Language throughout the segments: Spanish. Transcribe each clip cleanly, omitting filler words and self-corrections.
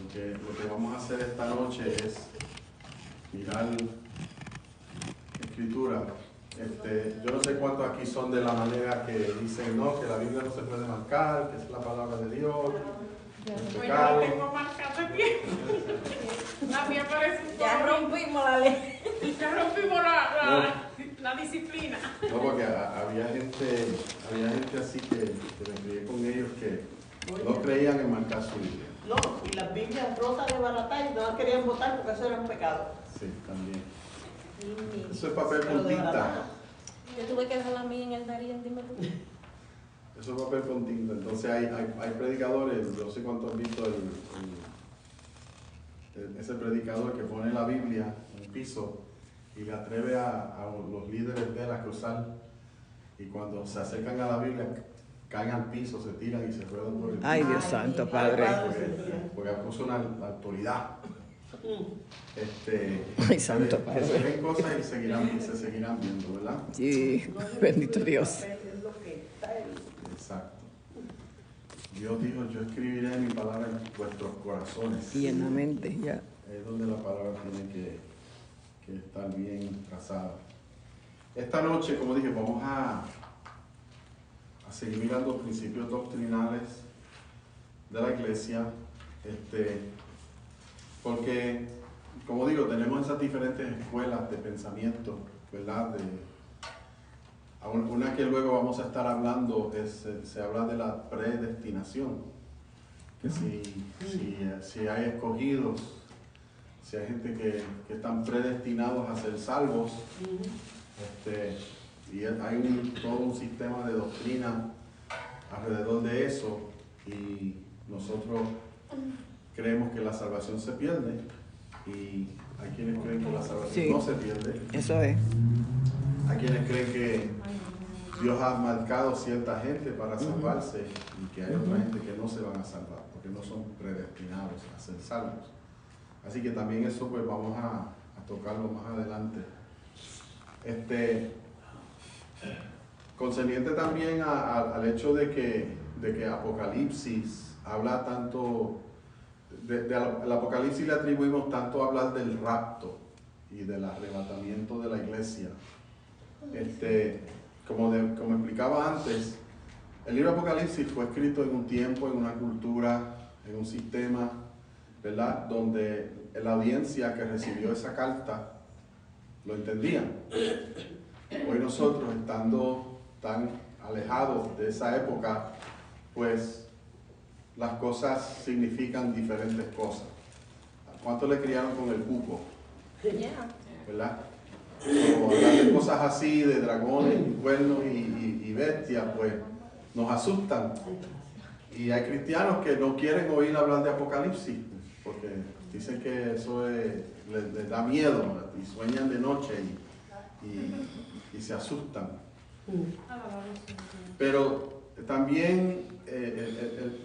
porque lo que vamos a hacer esta noche es mirar Escritura. Yo no sé cuántos aquí son de la manera que dicen, no, que la Biblia no se puede marcar, que es la palabra de Dios. Pues yo la tengo marcada aquí. A mí me parece un Ya rompimos la ley. Ya rompimos la disciplina. No, porque había gente así que me crié con ellos que no creían en marcar su Biblia. No, y las Biblias rotas de barata y no las querían votar porque eso era un pecado. Sí, también. Y Eso es papel pero con de tinta. barata. Yo tuve que dejar la mía en el Darien, dime tú. Eso es papel con tinta. Entonces hay predicadores, no sé cuántos han visto ese predicador que pone la Biblia en el piso y le atreve a los líderes de él a cruzar, y cuando se acercan a la Biblia caen al piso, se tiran y se ruedan por el piso. Ay, Dios santo, Padre. Porque puso una autoridad. Ay, santo Se Padre. ven cosas y se seguirán viendo, ¿verdad? Sí, bendito Dios. Es lo que está ahí. Exacto. Dios dijo, yo escribiré mi palabra en vuestros corazones. Y en la mente, ya. Es donde la palabra tiene que estar bien trazada. Esta noche, como dije, vamos a seguir mirando principios doctrinales de la iglesia, porque, como digo, tenemos esas diferentes escuelas de pensamiento, ¿verdad? Una que luego vamos a estar hablando se habla de la predestinación, que si hay escogidos, si hay gente que están predestinados a ser salvos, y hay todo un sistema de doctrina alrededor de eso, y nosotros creemos que la salvación se pierde, y hay quienes creen que la salvación Sí. no se pierde. Eso es. Hay quienes creen que Dios ha marcado cierta gente para salvarse y que hay otra gente que no se van a salvar porque no son predestinados a ser salvos. Así que también eso pues vamos a tocarlo más adelante. Concerniente también al hecho de que Apocalipsis habla tanto, al Apocalipsis le atribuimos tanto hablar del rapto y del arrebatamiento de la iglesia. Como explicaba antes, el libro de Apocalipsis fue escrito en un tiempo, en una cultura, en un sistema, ¿verdad? Donde la audiencia que recibió esa carta lo entendía. Hoy nosotros, estando tan alejados de esa época, pues las cosas significan diferentes cosas. ¿A cuánto le criaron con el cuco? ¿Verdad? Como hablar de cosas así, de dragones y cuernos y bestias, pues nos asustan. Y hay cristianos que no quieren oír hablar de Apocalipsis, porque dicen que eso les da miedo, y sueñan de noche y se asustan. Pero también,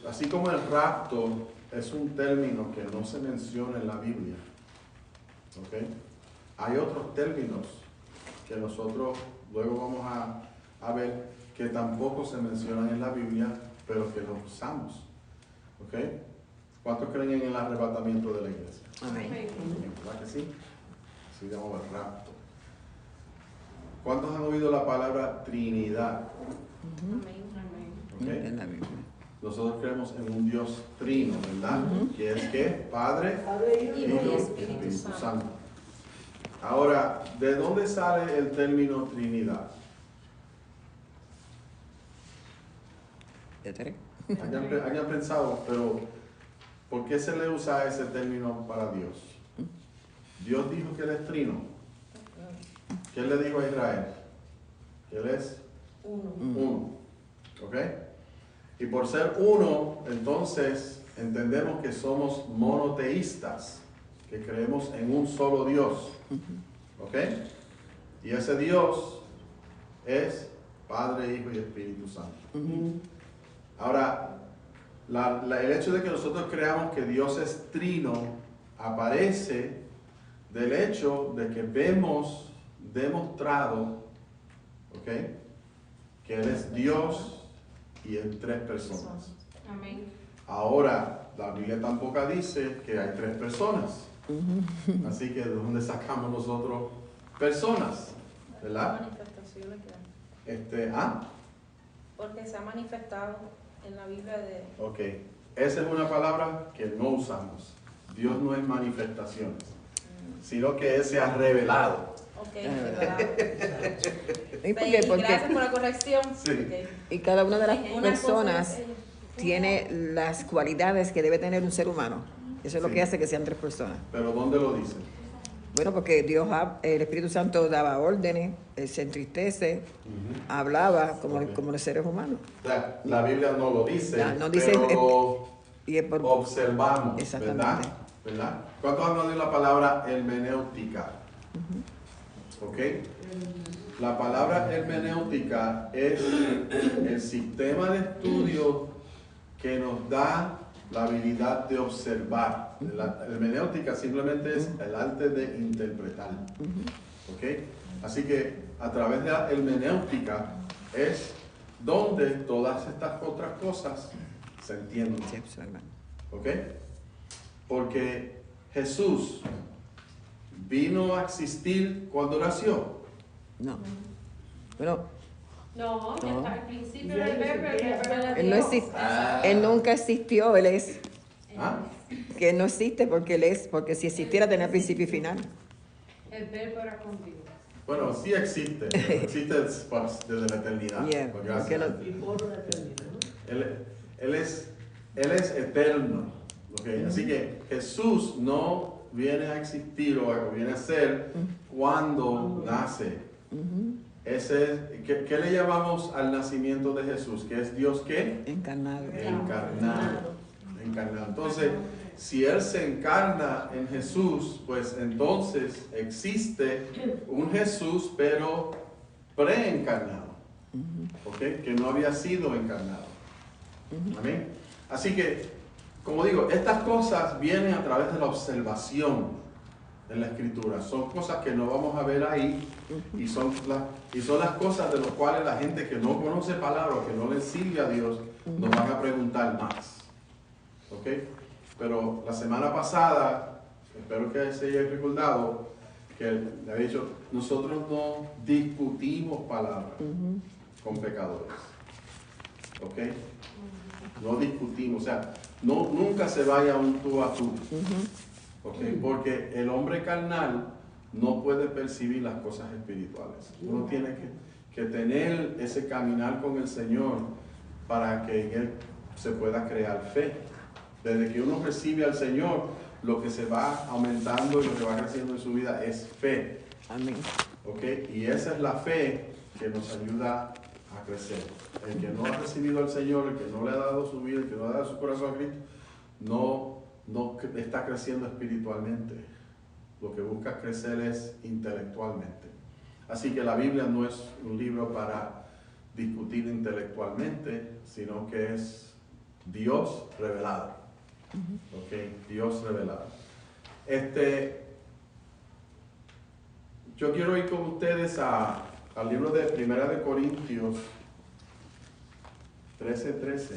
así como el rapto es un término que no se menciona en la Biblia, ¿ok? Hay otros términos que nosotros luego vamos a ver que tampoco se mencionan en la Biblia, pero que los usamos. ¿Ok? ¿Cuántos creen en el arrebatamiento de la iglesia? Amén. ¿Verdad que sí? Se llama el rapto. ¿Cuántos han oído la palabra Trinidad? ¿Ok? En la Biblia. Nosotros creemos en un Dios trino, ¿verdad? Que es ¿qué? Padre, Hijo y Espíritu Santo. Ahora, ¿de dónde sale el término Trinidad? Hayan pensado, pero ¿por qué se le usa ese término para Dios? Dios dijo que Él es trino. ¿Qué le dijo a Israel? Que Él es uno. ¿Ok? Y por ser uno, entonces entendemos que somos monoteístas, que creemos en un solo Dios. ¿Ok? Y ese Dios es Padre, Hijo y Espíritu Santo. Ahora, el hecho de que nosotros creamos que Dios es trino aparece del hecho de que vemos demostrado, ¿ok?, que Él es Dios y en tres personas. Amén. Ahora, la Biblia tampoco dice que hay 3 personas. Así que ¿de dónde sacamos nosotros personas? ¿Verdad? Manifestaciones que porque se ha manifestado en la Biblia de... Ok, esa es una palabra que no usamos. Dios no es manifestaciones, sino que Él se ha revelado. Ok, revelado. ¿Y por qué? Gracias por la corrección. Sí. Okay. Y cada una de las Una personas cosa es- tiene las cualidades que debe tener un ser humano. Eso es lo Sí. que hace que sean 3 personas. Pero ¿dónde lo dice? Bueno, porque el Espíritu Santo daba órdenes, él se entristece, hablaba como los seres humanos. O sea, la Biblia no lo dice, No dice, pero Y es por, lo observamos, Exactamente. ¿verdad? ¿Cuántos han oído la palabra hermenéutica? ¿Ok? La palabra hermenéutica es el sistema de estudio que nos da la habilidad de observar. La hermenéutica simplemente es el arte de interpretar. ¿Ok? Así que a través de la hermenéutica es donde todas estas otras cosas se entienden. se observa. ¿Ok? Porque Jesús vino a existir cuando nació. No. Bueno, No, ya No. está al principio del verbo, el verbo era él no Dios. existe, él nunca existió, él es. ¿Ah? Que él no existe porque él es, porque si existiera tenía principio y final. El verbo era con Dios. Bueno, sí existe. Existe desde la eternidad. Yeah, Por gracia. porque no- Y por la eternidad, ¿no? Él es eterno. ¿Ok? Así que Jesús no viene a existir o viene a ser cuando nace. Ese es, ¿qué le llamamos al nacimiento de Jesús? ¿Que es Dios qué? Encarnado. Encarnado. Encarnado. Entonces, si Él se encarna en Jesús, pues entonces existe un Jesús, pero preencarnado. ¿Ok? Que no había sido encarnado. Amén. Así que, como digo, estas cosas vienen a través de la observación en la Escritura. Son cosas que no vamos a ver ahí y son las cosas de las cuales la gente que no conoce palabras, que no le sirve a Dios, nos van a preguntar más. ¿Ok? Pero la semana pasada, espero que se haya recordado, que le había dicho, nosotros no discutimos palabras con pecadores. ¿Ok? No discutimos, o sea, nunca se vaya un tú a tú. ¿Ok? Porque el hombre carnal no puede percibir las cosas espirituales. Uno tiene que tener ese caminar con el Señor para que en Él se pueda crear fe. Desde que uno recibe al Señor, lo que se va aumentando y lo que va creciendo en su vida es fe. Amén. ¿Ok? Y esa es la fe que nos ayuda a crecer. El que no ha recibido al Señor, el que no le ha dado su vida, el que no le ha dado su corazón a Cristo, no está creciendo espiritualmente. Lo que busca crecer es intelectualmente. Así que la Biblia no es un libro para discutir intelectualmente, sino que es Dios revelado. ¿Ok? Dios revelado. Yo quiero ir con ustedes al libro de Primera de Corintios 13:13.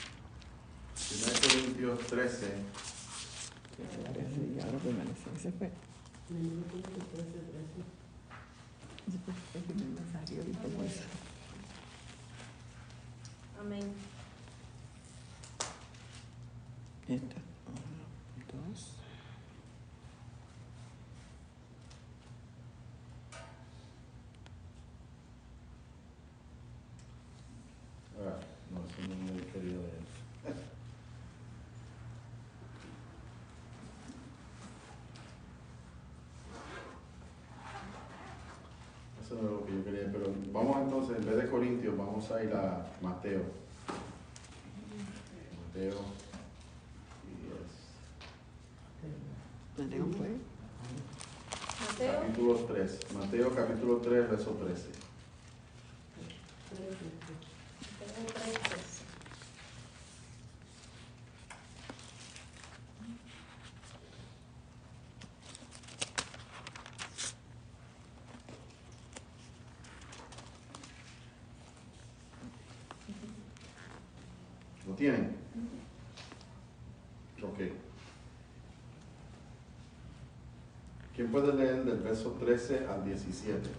Primera de Corintios 13. Y ahora permanece. Ese fue. Ese fue el primer mensaje, y como eso. Amén. Esto. 1, 2. No, eso no me quería leer. Eso no es lo que yo quería, pero vamos entonces, en vez de Corintios, vamos a ir a Mateo. Mateo 10. Mateo fue. capítulo 3. Mateo capítulo 3, verso 13. Tengo 3:13. ¿Lo tienen? Ok. ¿Quién puede leer del verso 13 al 17?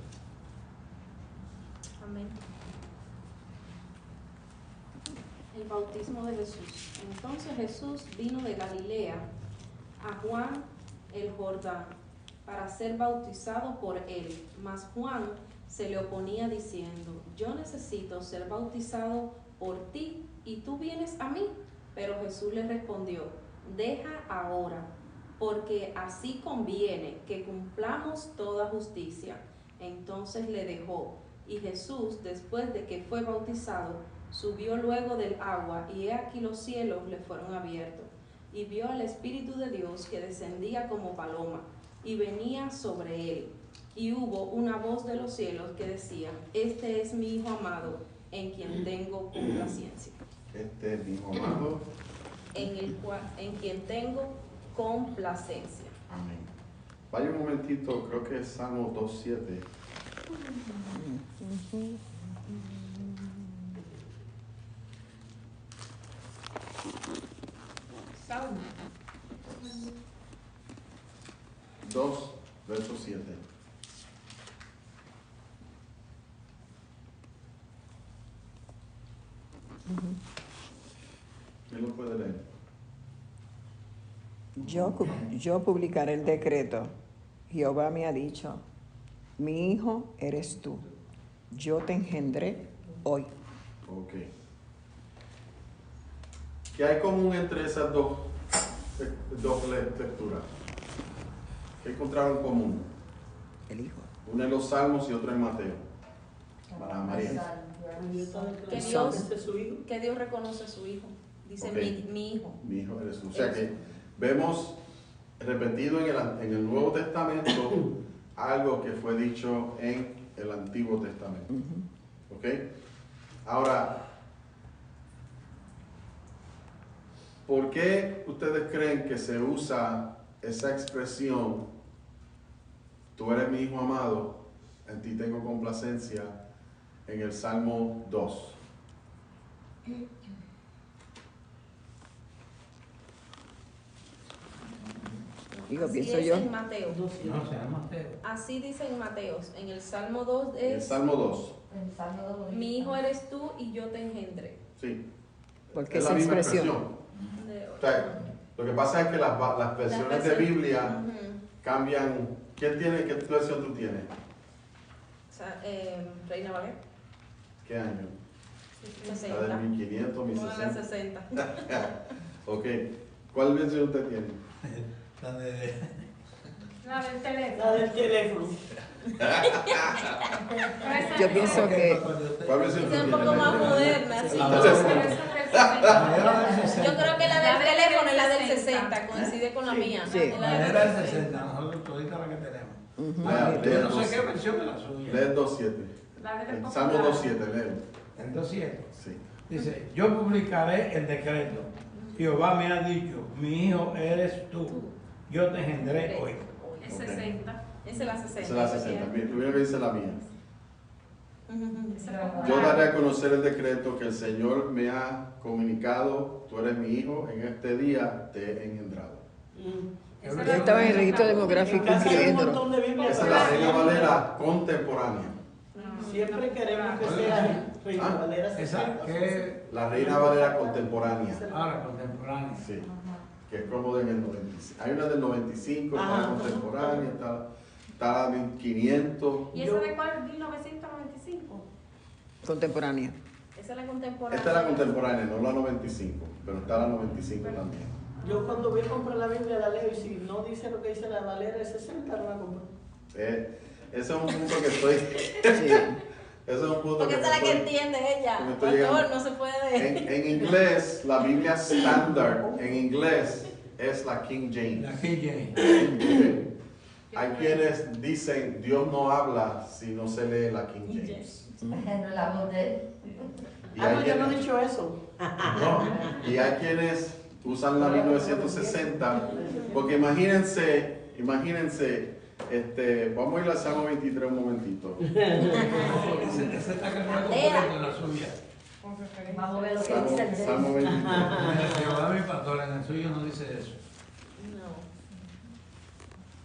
Amén. El bautismo de Jesús. Entonces Jesús vino de Galilea a Juan el Jordán para ser bautizado por él. Mas Juan se le oponía diciendo: yo necesito ser bautizado por ti y tú vienes a mí. Pero Jesús le respondió: deja ahora, porque así conviene que cumplamos toda justicia. Entonces le dejó, y Jesús, después de que fue bautizado, subió luego del agua, y he aquí los cielos le fueron abiertos, y vio al Espíritu de Dios que descendía como paloma, y venía sobre él. Y hubo una voz de los cielos que decía: este es mi Hijo amado, en quien tengo complacencia. Este es mi Hijo amado. En quien tengo complacencia. Amén. Vaya un momentito, creo que es Salmo 2:7. Salmo. 2, verso 7. ¿Quién lo puede leer? Yo publicaré el decreto. Jehová me ha dicho: mi hijo eres tú. Yo te engendré hoy. Ok. ¿Qué hay común entre esas dos lecturas? ¿Qué encontraron en común? El hijo. Uno en los Salmos y otro en Mateo. Para María. Que Dios reconoce a su hijo. Dice: Okay. mi hijo. Mi hijo eres tú. O sea que vemos repetido en el Nuevo Testamento algo que fue dicho en el Antiguo Testamento. ¿Ok? Ahora, ¿por qué ustedes creen que se usa esa expresión, tú eres mi hijo amado, en ti tengo complacencia, en el Salmo 2? Digo, Así pienso es yo. en Mateo. No, será Mateo. Así dice en Mateos. En el Salmo 2 En el es: Salmo 2. mi hijo eres tú y yo te engendré. Sí. Porque Es esa la misma expresión. O sea, lo que pasa es que las versiones de Biblia cambian. ¿Qué versión tú tienes? O sea, Reina Valera. ¿Qué año? 60. La del 1500, Una de las 1600. 60. Ok. ¿Cuál versión usted tiene? La de... La del teléfono. La del teléfono. Yo pienso que ¿Cuál versión tú Es un tienes? poco más moderna, sí. Yo creo que la del teléfono es la del 60, coincide con la mía. Sí. Es La del era del 60. 60, nosotros todita la que tenemos. Lee Yo no sé qué versión es la suya. Lee 2.7. La del El popular. Salmo 2.7, lee. En 200. Sí. Dice: yo publicaré el decreto. Jehová me ha dicho: mi hijo eres tú. Yo te engendré hoy. Es Ok. 60. Esa es la 60. Esa es la 60. Lo mismo que dice la mía. Esa es popular. Yo daré a conocer el decreto que el Señor me ha comunicado. Tú eres mi hijo, en este día te he engendrado. Esa yo estaba en el registro demográfico Casi hay un inscribiéndolo. montón de Biblias. Esa es la Reina Valera contemporánea. Siempre queremos que sea Reina Ah, Valera. Esa que La Reina Valera contemporánea. ahora contemporánea. Sí. Que es como en el 95. Hay una del 95, está la contemporánea, está la 1500. ¿Y esa de cuál? 1995. Contemporánea. Esa es la contemporánea. Esta es la contemporánea, no la 95, pero está la 95 también. Yo cuando voy a comprar la Biblia la leo y si no dice lo que dice la Valera de 60, no la compro. Ese es un punto que estoy. Sí. Ese es un punto Porque que esa es la que estoy- entiende ella. que me estoy Pastor, llegando. no se puede. En inglés, la Biblia estándar en inglés es la King James. La King James. Hay quienes dicen Dios no habla si no se lee la King James. No la voz de él. Y Ah, no, hay yo no he quienes, dicho eso. no, y hay quienes usan la 1960, porque imagínense, vamos a ir al Salmo 23 un momentito. Ese está cargado con la suya. Vamos a ver lo que dice el Salmo 23. Jehová mi pastor, en el suyo no dice eso.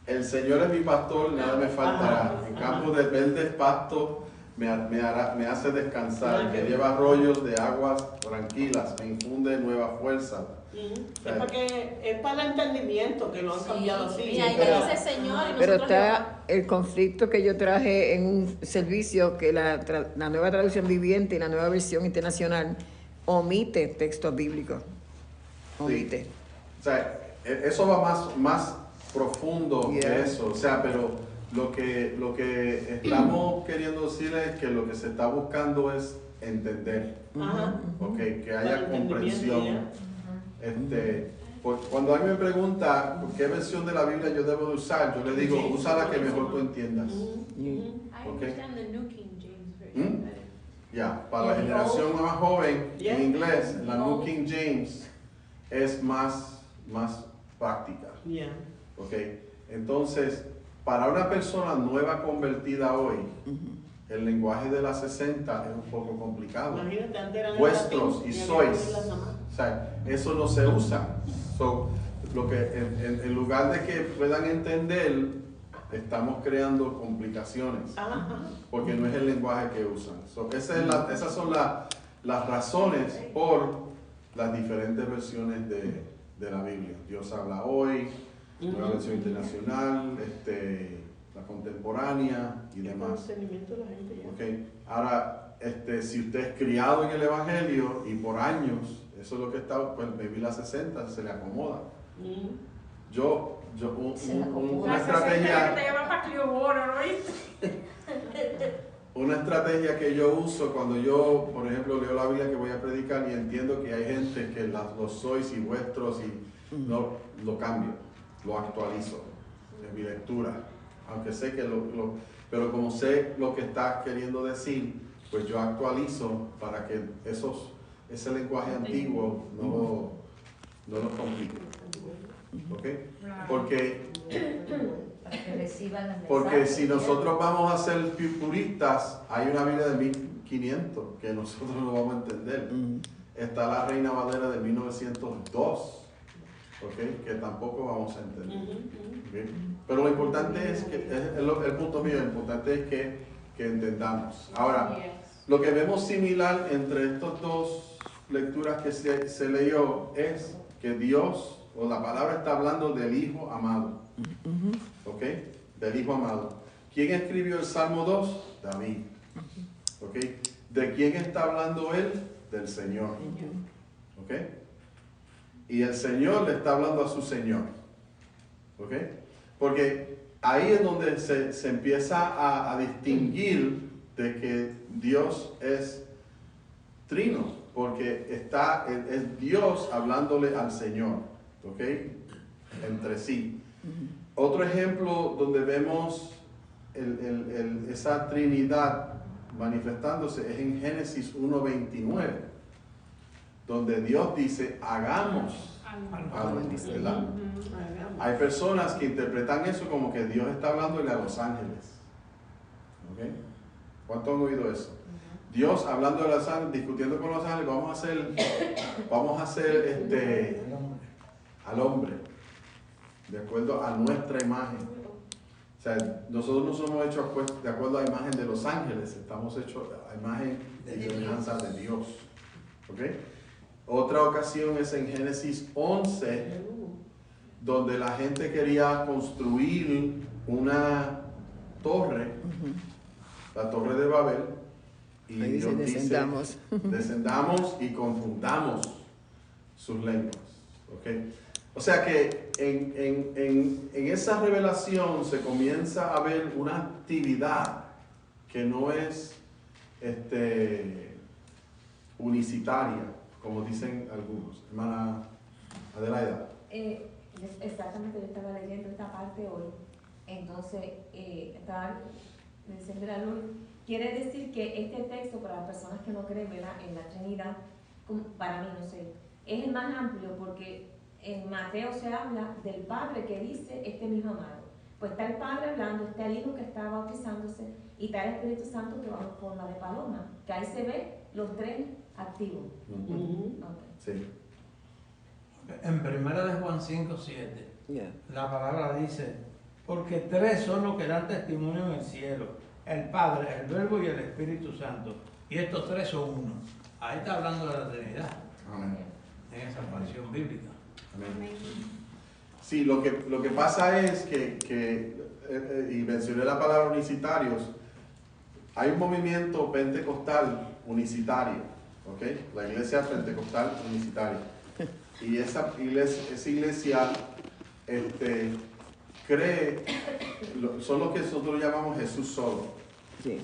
El Señor es mi pastor, nada me faltará. En campos de verdes pastos me hace descansar. Me lleva a arroyos de aguas tranquilas, me infunde nueva fuerza. Es porque es para el entendimiento que lo han cambiado así. Mira, ahí te dice Señor y Pero nosotros está el conflicto que yo traje en un servicio que la nueva traducción viviente y la nueva versión internacional omite textos bíblicos. Omite. O sea, eso va más profundo que Yeah. eso. O sea, pero lo que estamos queriendo decir es que lo que se está buscando es entender. Ajá. Ok, que Para haya el entendimiento, comprensión. Cuando alguien me pregunta qué versión de la Biblia yo debo de usar, yo le digo, usa la que mejor tú entiendas. I Okay. understand the New King James Version. ¿Mm? Ya, para la generación más joven, Yeah. en inglés, la New King James es más práctica. Yeah. ¿Ok? Entonces, para una persona nueva convertida hoy, el lenguaje de las 60 es un poco complicado. Imagínate, antes eran en Vuestros latín, y había sois. que decirlas nada más. O sea, eso no se usa. So, lo que, en lugar de que puedan entender, estamos creando complicaciones. Ajá. Porque no es el lenguaje que usan. So, esas son las razones por las diferentes versiones de la Biblia. Dios habla hoy, nueva versión internacional, la contemporánea y El demás. conocimiento de la gente ya. Okay. Ahora, si usted es criado en el Evangelio y por años, eso es lo que está, pues Biblia 60 se le acomoda. Una estrategia. Te llama para Clioboro, ¿no viste? Una estrategia que yo uso cuando yo, por ejemplo, leo la Biblia que voy a predicar y entiendo que hay gente que los sois y vuestros y no lo cambio, lo actualizo en mi lectura, aunque sé que pero como sé lo que está queriendo decir, pues yo actualizo para que ese lenguaje antiguo no lo complique. ¿Ok? Porque Para que reciban el mensaje. Porque si nosotros vamos a ser puristas, hay una Biblia de 1500 que nosotros no vamos a entender. Está la Reina Valera de 1902, ¿okay? Que tampoco vamos a entender. ¿Okay? Pero lo importante es que, el punto mío, lo importante es que entendamos. Ahora, lo que vemos similar entre estas dos lecturas que se leyó es que Dios, o la palabra está hablando del Hijo amado. ¿Ok? Del Hijo amado. ¿Quién escribió el Salmo 2? David. ¿Ok? ¿De quién está hablando él? Del Señor. ¿Ok? Y el Señor le está hablando a su Señor. ¿Ok? Porque ahí es donde se empieza a distinguir de que Dios es trino, porque es Dios hablándole al Señor. ¿Ok? Entre sí. Otro ejemplo donde vemos esa Trinidad manifestándose es en Génesis 1:29, donde Dios dice, hagamos algo, ¿verdad? Hay personas que interpretan eso como que Dios está hablándole a los ángeles. ¿Ok? ¿Cuántos han oído eso? Dios hablando a los ángeles, discutiendo con los ángeles, vamos a hacer al hombre de acuerdo a nuestra imagen. O sea, nosotros no somos hechos de acuerdo a la imagen de los ángeles, estamos hechos a imagen y semejanza de Dios. ¿Ok? Otra ocasión es en Génesis 11, donde la gente quería construir una torre, la torre de Babel, y Ahí dice, Dios descendamos. descendamos y confundamos sus lenguas. ¿Ok? O sea que en esa revelación se comienza a ver una actividad que no es unicitaria, como dicen algunos. Hermana Adelaida. Exactamente, yo estaba leyendo esta parte hoy Entonces, tal, decirle la luz, quiere decir que este texto para las personas que no creen, ¿verdad?, en la Trinidad, para mí, no sé, es el más amplio porque en Mateo se habla del Padre que dice, este mismo amado. Pues está el Padre hablando, está el Hijo que está bautizándose y está el Espíritu Santo que va en forma de paloma, que ahí se ve los tres activos. Okay. Sí. En primera de Juan 5:7, Yeah. la palabra dice, porque tres son los que dan testimonio en el cielo, el Padre, el Verbo y el Espíritu Santo. Y estos tres son uno. Ahí está hablando de la Trinidad, Amén. en esa aparición bíblica. Amén. Sí, lo que pasa es que y mencioné la palabra unicitarios, hay un movimiento pentecostal unicitario, ¿ok? La iglesia pentecostal unicitaria. Y esa iglesia cree, son los que nosotros llamamos Jesús solo. Sí.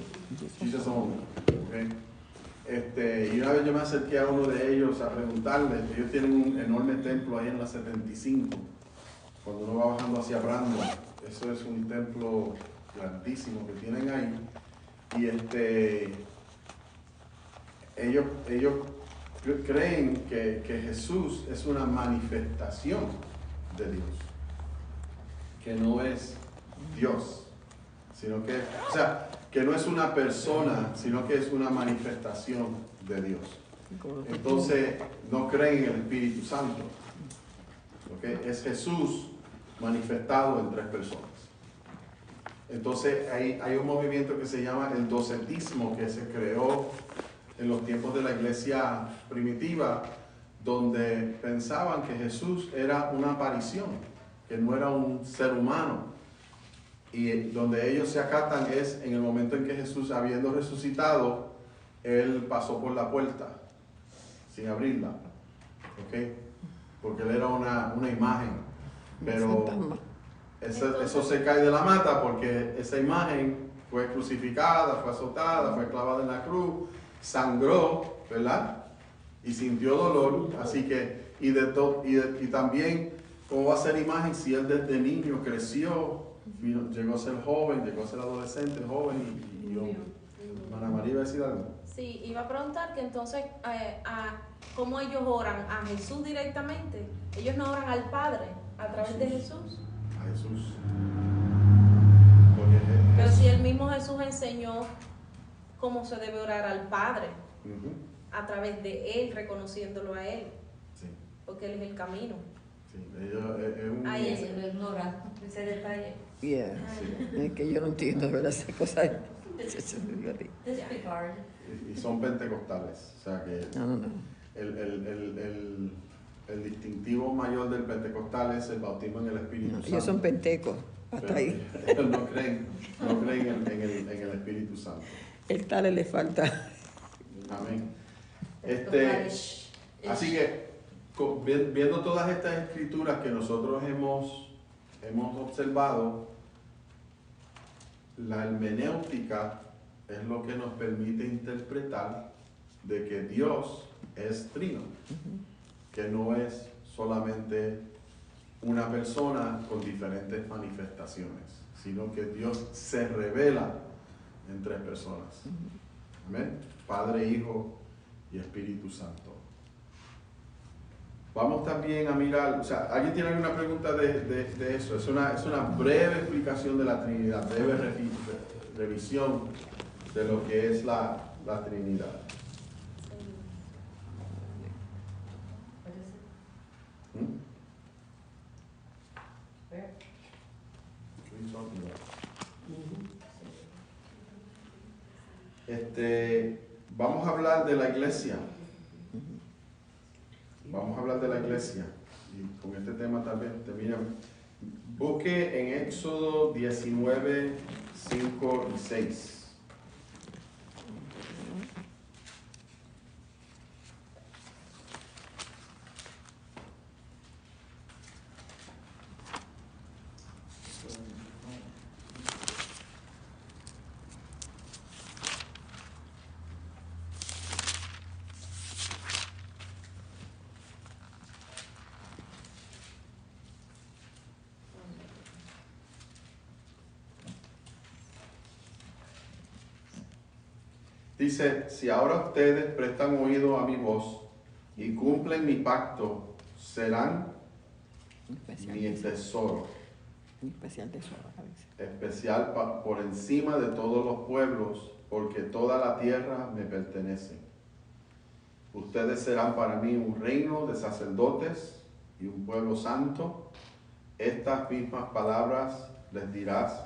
Jesus only, ¿ok? Y una vez yo me acerqué a uno de ellos a preguntarle, ellos tienen un enorme templo ahí en la 75, cuando uno va bajando hacia Brandon, eso es un templo grandísimo que tienen ahí, y ellos creen que Jesús es una manifestación de Dios, que no es Dios, sino que, o sea, que no es una persona, sino que es una manifestación de Dios. Entonces, no creen en el Espíritu Santo. ¿Okay? Es Jesús manifestado en tres personas. Entonces, hay un movimiento que se llama el docetismo, que se creó en los tiempos de la iglesia primitiva, donde pensaban que Jesús era una aparición, que no era un ser humano. Y donde ellos se acatan es en el momento en que Jesús, habiendo resucitado, Él pasó por la puerta sin abrirla, ¿ok? Porque Él era una imagen, pero eso se cae de la mata porque esa imagen fue crucificada, fue azotada, fue clavada en la cruz, sangró, ¿verdad? Y sintió dolor, así que, y también, ¿cómo va a ser imagen si Él desde niño creció? Llegó a ser joven, llegó a ser adolescente, joven y hombre. Ana María iba a decir algo. Sí, iba a preguntar que entonces, ¿cómo ellos oran? ¿A Jesús directamente? Ellos no oran al Padre a través de Jesús. A Jesús. Pero si el mismo Jesús enseñó cómo se debe orar al Padre, a través de Él, reconociéndolo a Él. Sí. Porque Él es el camino. Sí, es un... Ahí se lo ignora, ese detalle. Yeah. Sí. Es que yo no entiendo, ¿verdad? Esas cosas. Disregard. Y son pentecostales, o sea que No. el distintivo mayor del pentecostal es el bautismo en el Espíritu Santo. Ellos son pentecos, hasta Pero ahí. ellos no creen en el Espíritu Santo. El tal le falta. Amén. Así que viendo todas estas escrituras que nosotros hemos observado, la hermenéutica es lo que nos permite interpretar de que Dios es trino, que no es solamente una persona con diferentes manifestaciones, sino que Dios se revela en tres personas. Amén. Padre, Hijo y Espíritu Santo. Vamos también a mirar, o sea, ¿alguien tiene alguna pregunta de eso? Es una breve explicación de la Trinidad, breve revisión de lo que es la Trinidad. ¿Mm? Vamos a hablar de la iglesia. Vamos a hablar de la iglesia. Y con este tema también terminamos. Busque en Éxodo 19, 5 y 6. Dice, si ahora ustedes prestan oído a mi voz y cumplen mi pacto, serán mi tesoro, especial tesoro, a veces. especial por encima de todos los pueblos, porque toda la tierra me pertenece. Ustedes serán para mí un reino de sacerdotes y un pueblo santo. Estas mismas palabras les dirás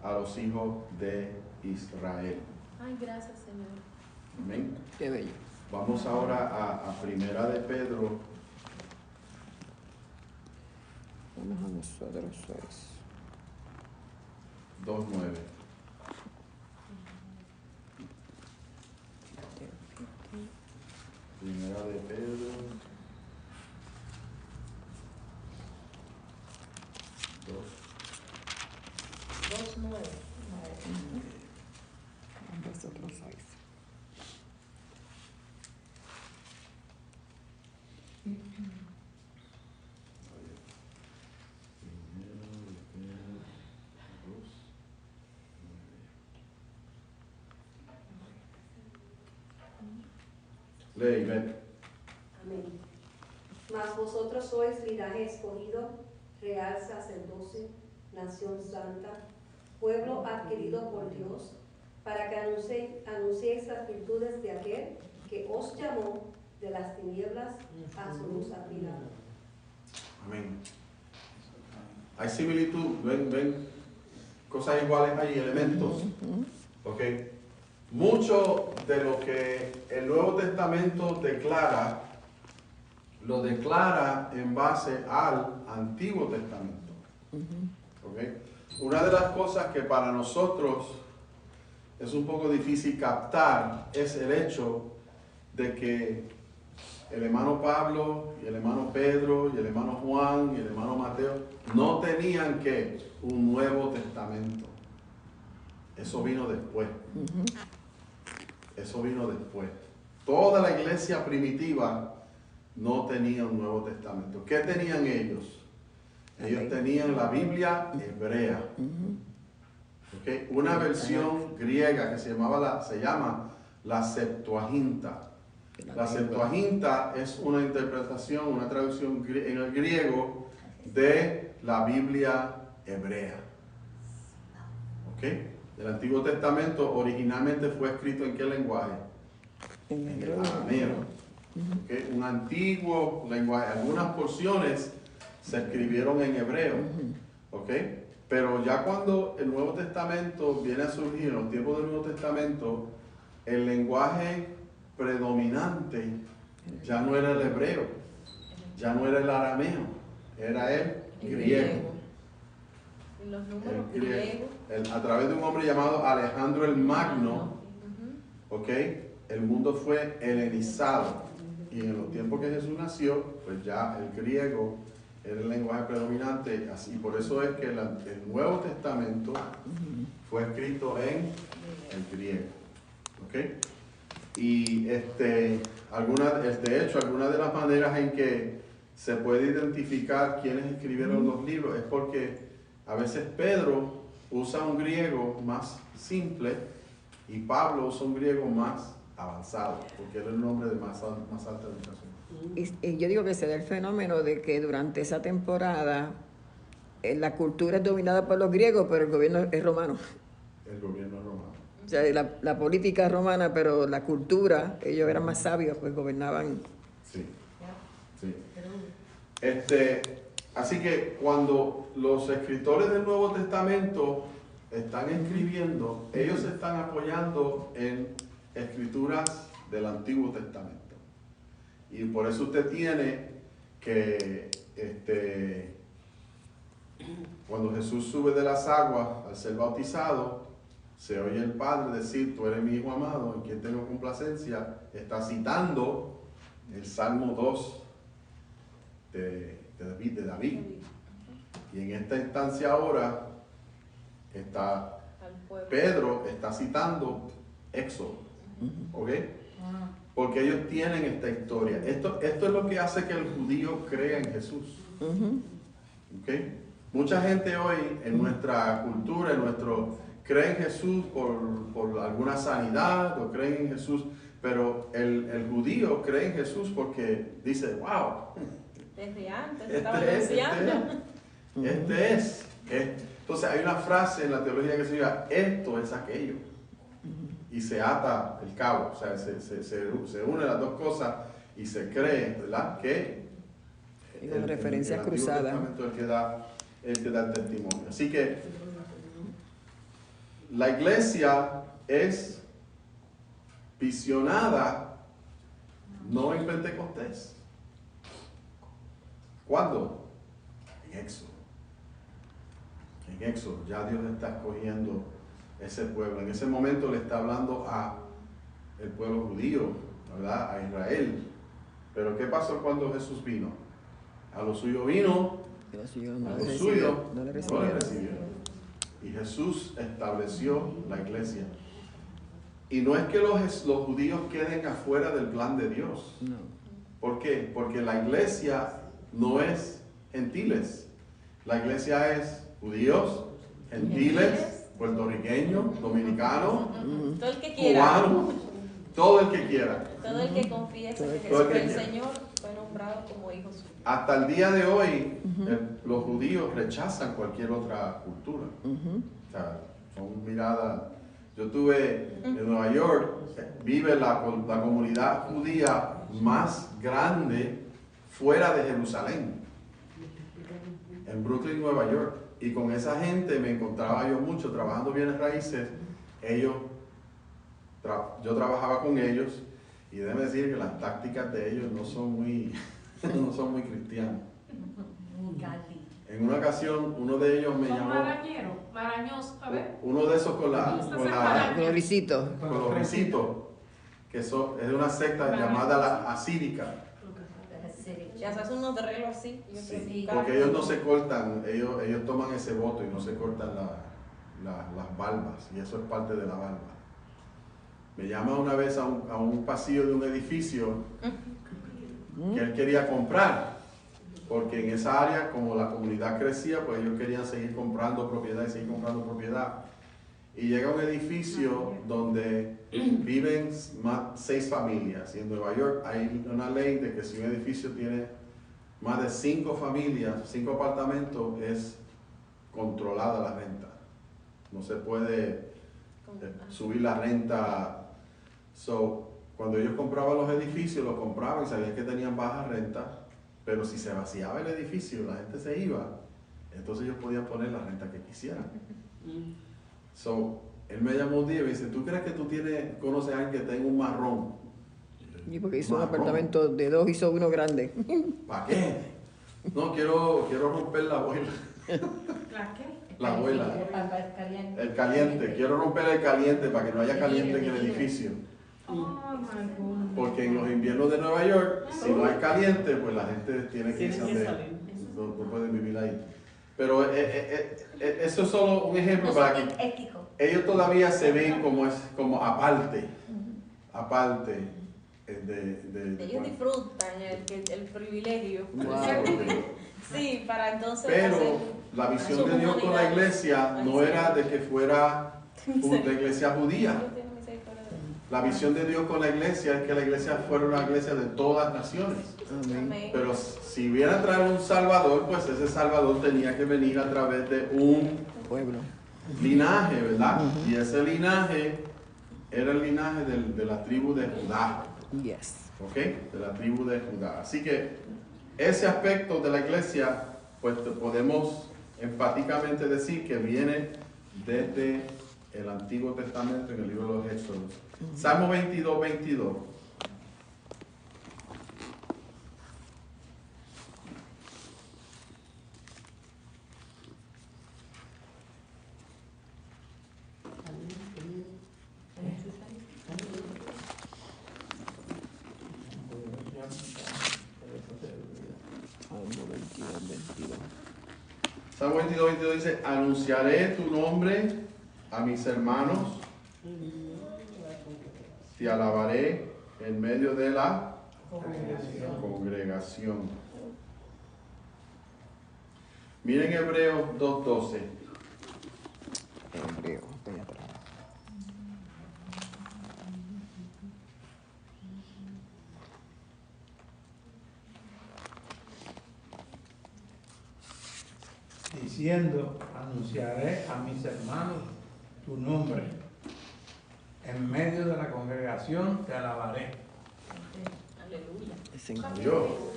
a los hijos de Israel. Ay, gracias, Señor. Amén. Qué bello. Vamos ahora a Primera de Pedro. Vamos a nosotros, pues. 2:9. Primera de Pedro 2:9. Nosotros sois. Lee, ven. Amén. Mas vosotros sois linaje escogido, real sacerdocio, nación santa, pueblo adquirido por Dios, para que anunciéis las virtudes de aquel que os llamó de las tinieblas a su luz admirable. Amén. Hay similitud, ven, cosas iguales hay, elementos. Ok. Mucho de lo que el Nuevo Testamento declara, lo declara en base al Antiguo Testamento. ¿Okay? Una de las cosas que para nosotros es un poco difícil captar es el hecho de que el hermano Pablo y el hermano Pedro y el hermano Juan y el hermano Mateo no tenían que un Nuevo Testamento. Eso vino después. Eso vino después. Toda la iglesia primitiva no tenía un Nuevo Testamento. ¿Qué tenían ellos? Ellos tenían la Biblia hebrea. ¿Okay? Una versión griega que se llama la Septuaginta. La Septuaginta es una interpretación, una traducción en el griego de la Biblia hebrea. ¿Ok? El Antiguo Testamento originalmente fue escrito ¿en qué lenguaje? En el arameo. ¿Okay? Un antiguo lenguaje. Algunas porciones se escribieron en hebreo. ¿Ok? Pero ya cuando el Nuevo Testamento viene a surgir, en los tiempos del Nuevo Testamento, el lenguaje predominante ya no era el hebreo, ya no era el arameo, era el griego. Y los números griegos. A través de un hombre llamado Alejandro el Magno, ¿ok? El mundo fue helenizado. Y en los tiempos que Jesús nació, pues ya el griego era el lenguaje predominante. Así, por eso es que el Nuevo Testamento fue escrito en el griego. ¿Ok? Y de hecho, algunas de las maneras en que se puede identificar quiénes escribieron los libros es porque a veces Pedro usa un griego más simple y Pablo usa un griego más avanzado, porque era el nombre de más alta educación. Y yo digo que se da el fenómeno de que durante esa temporada la cultura es dominada por los griegos, pero el gobierno es romano. El gobierno es romano. O sea, la política es romana, pero la cultura, ellos eran más sabios, pues gobernaban. Sí, sí. Así que cuando los escritores del Nuevo Testamento están escribiendo, ellos se están apoyando en escrituras del Antiguo Testamento. Y por eso usted tiene que, cuando Jesús sube de las aguas al ser bautizado, se oye el Padre decir, tú eres mi Hijo amado, en quien tengo complacencia. Está citando el Salmo 2 de David. Y en esta instancia ahora, Pedro está citando Éxodo. ¿Ok? Porque ellos tienen esta historia. Esto es lo que hace que el judío crea en Jesús. ¿Ok? Mucha gente hoy en nuestra cultura, cree en Jesús por alguna sanidad o cree en Jesús, pero el judío cree en Jesús porque dice, wow, Desde antes se estaba anunciando. este es. Entonces hay una frase en la teología que se llama, esto es aquello. Y se ata el cabo, o sea, se unen las dos cosas y se cree, ¿verdad? Que Y con referencia cruzada. El Antiguo Testamento es el que da el testimonio. Así que la iglesia es visionada no en Pentecostés. ¿Cuándo? En Éxodo. En Éxodo, ya Dios está escogiendo ese pueblo. En ese momento le está hablando a el pueblo judío, ¿verdad? A Israel. Pero ¿qué pasó cuando Jesús vino? A lo suyo vino, a lo suyo no le recibieron. Y Jesús estableció la iglesia. Y no es que los judíos queden afuera del plan de Dios. No. ¿Por qué? Porque la iglesia no es gentiles. La iglesia es judíos, gentiles, puertorriqueños, dominicanos, Todo el que quiera. cubanos, todo el que quiera. Todo el que confiese que Todo el Jesús que el quiera. Señor fue nombrado como hijo suyo. Hasta el día de hoy, los judíos rechazan cualquier otra cultura. O sea, son miradas. Yo estuve en Nueva York, vive la comunidad judía más grande fuera de Jerusalén, en Brooklyn, Nueva York. Y con esa gente me encontraba yo mucho trabajando bienes raíces. Yo trabajaba con ellos y déjeme decir que las tácticas de ellos no son muy cristianas. En una ocasión, uno de ellos me llamó. Marañosos, a ver. Uno de esos con Los risitos. los risitos, que es una secta llamada la asírica. Ya se hacen unos arreglos así. Sí, porque ellos no se cortan, ellos toman ese voto y no se cortan las barbas, y eso es parte de la barba. Me llama una vez a un pasillo de un edificio que él quería comprar, porque en esa área, como la comunidad crecía, pues ellos querían seguir comprando propiedad y seguir comprando propiedad. Y llega a un edificio donde viven 6 familias. Y en Nueva York hay una ley de que si un edificio tiene más de 5 familias, 5 apartamentos, es controlada la renta. No se puede subir la renta. Cuando ellos compraban los edificios, los compraban y sabían que tenían baja renta, pero si se vaciaba el edificio, la gente se iba, entonces ellos podían poner la renta que quisieran. Él me llamó un día y me dice, ¿tú crees que tú conoces a alguien que tenga un marrón? Y porque hizo un apartamento de 2, hizo uno grande. ¿Para qué? No, quiero romper la boila. ¿La qué? La boila. El caliente. Quiero romper el caliente para que no haya caliente en el edificio. Porque en los inviernos de Nueva York, si no hay caliente, pues la gente tiene que irse. No pueden vivir ahí. Pero eso es solo un ejemplo para que ellos todavía se ven como aparte ellos disfrutan el privilegio. Wow. Sí, para entonces. Pero hacer la visión su de Dios con la comunidad. iglesia no era de que fuera una iglesia judía. Dios tiene misericordia de nosotros. La visión de Dios con la iglesia es que la iglesia fuera una iglesia de todas las naciones. Amén. Pero si viera a traer un Salvador, pues ese Salvador tenía que venir a través de un Pueblo. linaje, ¿verdad? Y ese linaje era el linaje de la tribu de Judá, Yes. ¿ok? De la tribu de Judá. Así que ese aspecto de la iglesia, pues podemos enfáticamente decir que viene desde el Antiguo Testamento en el libro de los Éxodos. Salmo 22, 22. Salmo 22, 22 dice, anunciaré tu nombre a mis hermanos, te alabaré en medio de la congregación. Miren Hebreos 2:12. Hebreo, estoy atrás. Diciendo, anunciaré a mis hermanos tu nombre. En medio de la congregación te alabaré. Aleluya. Yo.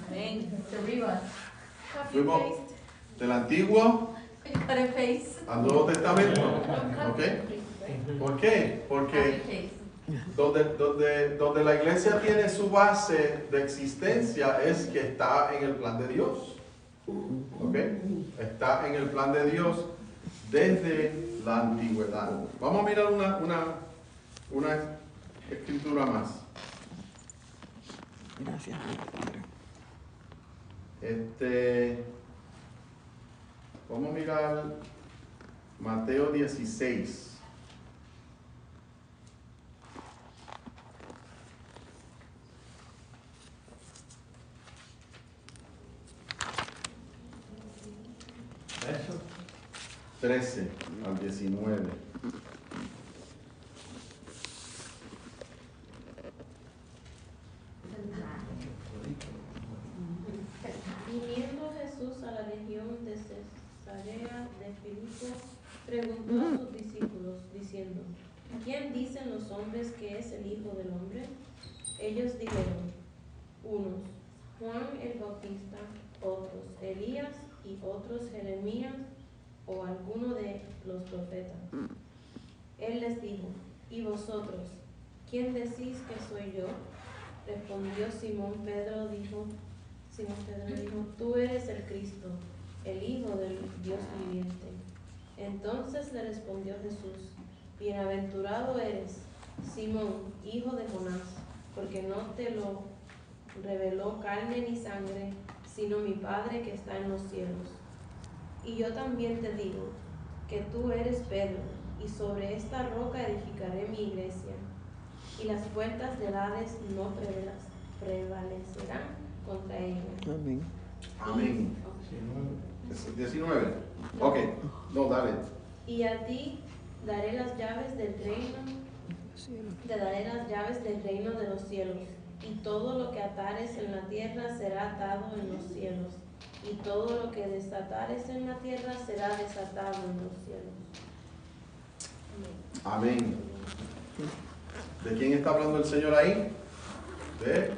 Amén. Arriba. Fuimos del Antiguo Cut and paste. al Nuevo Testamento. ¿Ok? ¿Por qué? Porque donde la iglesia tiene su base de existencia es que está en el plan de Dios. ¿Ok? Está en el plan de Dios desde la antigüedad. Vamos a mirar una escritura más. Gracias. Vamos a mirar Mateo 16. Eso. 13 al 19. Viniendo Jesús a la región de Cesarea de Filipo, preguntó a sus discípulos, diciendo, ¿quién dicen los hombres que es el Hijo del Hombre? Ellos dijeron, unos, Juan el Bautista, otros, Elías, y otros, Jeremías, o alguno de los profetas. Él les dijo, ¿y vosotros, quién decís que soy yo? Respondió Simón Pedro, dijo, tú eres el Cristo, el Hijo del Dios viviente. Entonces le respondió Jesús, bienaventurado eres, Simón, hijo de Jonás, porque no te lo reveló carne ni sangre, sino mi Padre que está en los cielos. Y yo también te digo, que tú eres Pedro, y sobre esta roca edificaré mi iglesia, y las puertas del Hades no prevalecerán contra ella. Amén. Amén. 19. Ok, no, dale. Y a ti daré las llaves del reino, te daré las llaves del reino de los cielos, y todo lo que atares en la tierra será atado en los cielos, y todo lo que desatares en la tierra será desatado en los cielos. Amén. ¿De quién está hablando el Señor ahí? De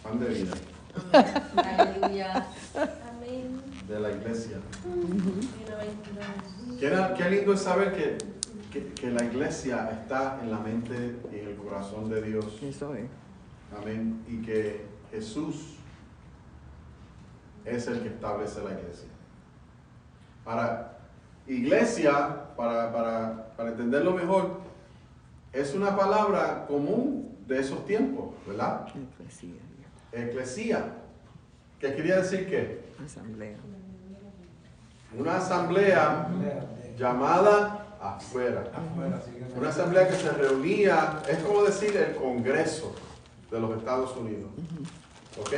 pan de vida. Aleluya. Amén. De la iglesia. Bienaventurados. Qué lindo es saber que la iglesia está en la mente y en el corazón de Dios. Eso es. Amén. Y que Jesús es el que establece la iglesia. Ahora, iglesia, para entenderlo mejor, es una palabra común de esos tiempos, ¿verdad? Eclesía. Eclesía. ¿Qué quería decir qué? Asamblea. Una asamblea llamada afuera. Una asamblea que se reunía, es como decir el Congreso de los Estados Unidos. ¿Ok?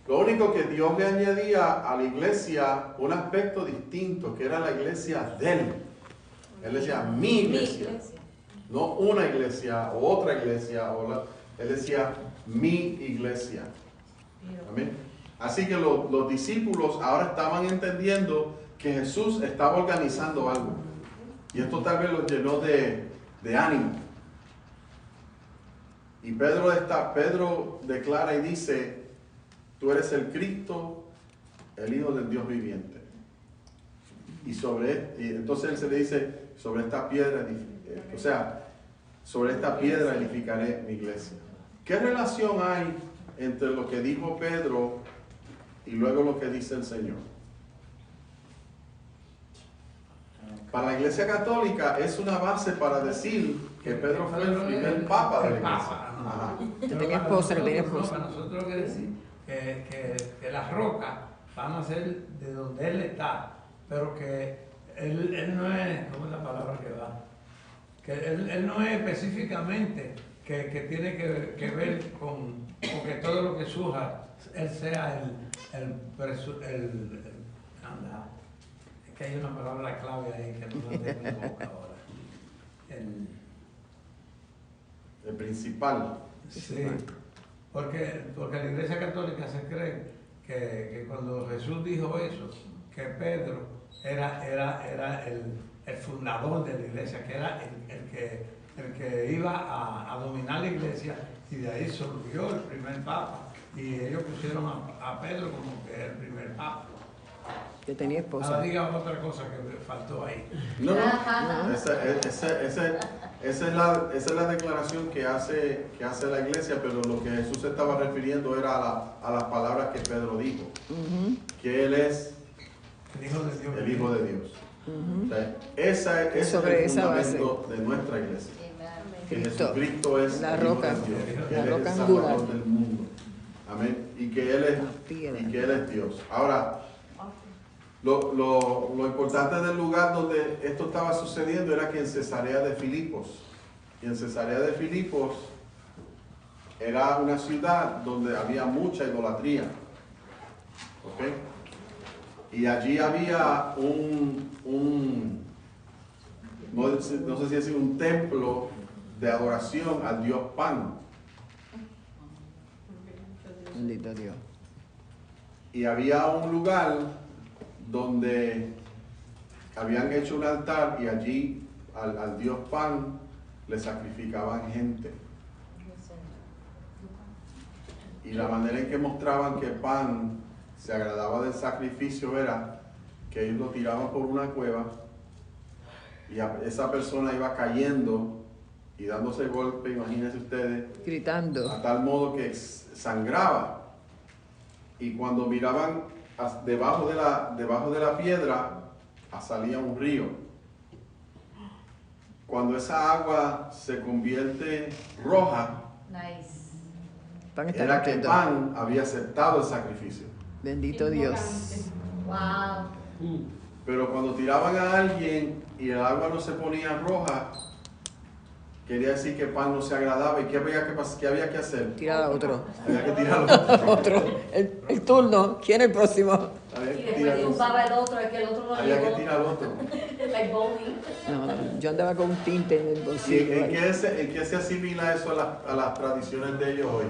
Lo único que Dios le añadía a la iglesia un aspecto distinto, que era la iglesia de Él. Él decía mi iglesia. No una iglesia o otra iglesia. Él decía mi iglesia. Amén. Así que los discípulos ahora estaban entendiendo que Jesús estaba organizando algo. Y esto tal vez los llenó de ánimo. Y Pedro declara y dice, tú eres el Cristo, el Hijo del Dios viviente. Y entonces él se le dice, sobre esta piedra, sobre esta piedra edificaré mi iglesia. ¿Qué relación hay entre lo que dijo Pedro y luego lo que dice el Señor? Para la Iglesia Católica es una base para decir que Pedro fue el primer papa de la iglesia. Ajá. Que tenía esposa, que tenía esposa. Para nosotros que decir que las rocas van a ser de donde él está, pero que él no es, ¿cómo es la palabra que va? Que él no es específicamente que tiene que ver con que todo lo que surja, él sea anda, es que hay una palabra clave ahí que no la tengo en boca ahora. El principal. Sí, porque la Iglesia Católica se cree que cuando Jesús dijo eso, que Pedro era el fundador de la iglesia, que era el que iba a dominar la iglesia, y de ahí surgió el primer papa, y ellos pusieron a Pedro como que el primer papa. Que tenía esposa. Ahora diga otra cosa que faltó ahí. No. Esa es la declaración que hace la iglesia, pero lo que Jesús se estaba refiriendo era a las palabras que Pedro dijo, que Él es el Hijo de Dios. El Hijo de Dios. O sea, ese es el fundamento de nuestra iglesia. Que Jesucristo es la el Hijo roca, de Dios, que la Él es roca el angular Salvador del mundo. Amén. Y que Él es Dios. Ahora, lo importante del lugar donde esto estaba sucediendo era que en Cesarea de Filipos. Y en Cesarea de Filipos era una ciudad donde había mucha idolatría. ¿Ok? Y allí había no sé si decir un templo de adoración al dios Pan. Bendito Dios. Y había un lugar donde habían hecho un altar y allí al dios Pan le sacrificaban gente. Y la manera en que mostraban que Pan se agradaba del sacrificio era que ellos lo tiraban por una cueva y esa persona iba cayendo y dándose golpe, imagínense ustedes, gritando, a tal modo que sangraba. Y cuando miraban debajo de la piedra, salía un río. Cuando esa agua se convierte roja, era que Pan había aceptado el sacrificio. Bendito Dios. Wow. Pero cuando tiraban a alguien y el agua no se ponía roja, quería decir que Pan no se agradaba. ¿Y qué había que hacer? Tirar a otro. Había que tirar a otro. El turno. ¿Quién es el próximo? Había Y que tirar después tumbaba el otro, es que el otro no Había que llegó. tirar al otro. Like bowling. No, yo andaba con un tinte en el ¿Y bolsillo. en qué se asimila eso a las tradiciones de ellos hoy?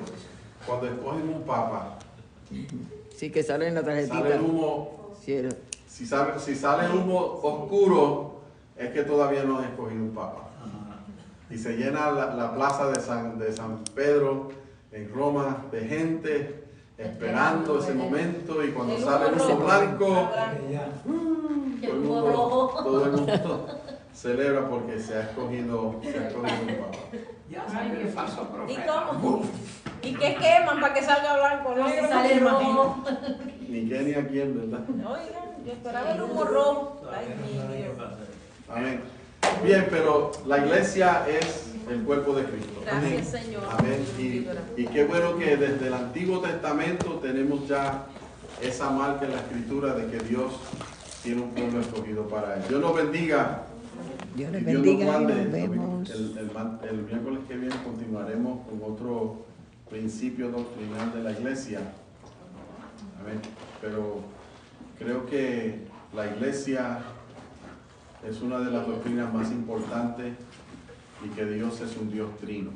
Cuando escogen un papa, Sí, que sale en la tarjetita. sale el humo. Sí, Si sale humo oscuro, es que todavía no han escogido un papa. Y se llena la plaza de San Pedro en Roma de gente esperando ese momento, y cuando sale el humo blanco, todo el mundo celebra porque se ha escogido un papa. Ya salió el falso ¿Y profeta. cómo? ¿Y qué queman para que salga blanco? No, si Negro, sale no me rojo. imagino. Ni qué ni a quién, ¿verdad? Oigan, yo esperaba el humo rojo. Ay, mi Dios. Amén. Bien, pero la iglesia es el cuerpo de Cristo. Gracias, Señor. Amén. Y qué bueno que desde el Antiguo Testamento tenemos ya esa marca en la Escritura de que Dios tiene un pueblo escogido para Él. Dios nos bendiga. Dios les Y Dios bendiga nos y guarde. nos vemos. El miércoles que viene continuaremos con otro principio doctrinal de la iglesia. Amén. Pero creo que la iglesia es una de las doctrinas más importantes y que Dios es un Dios trino.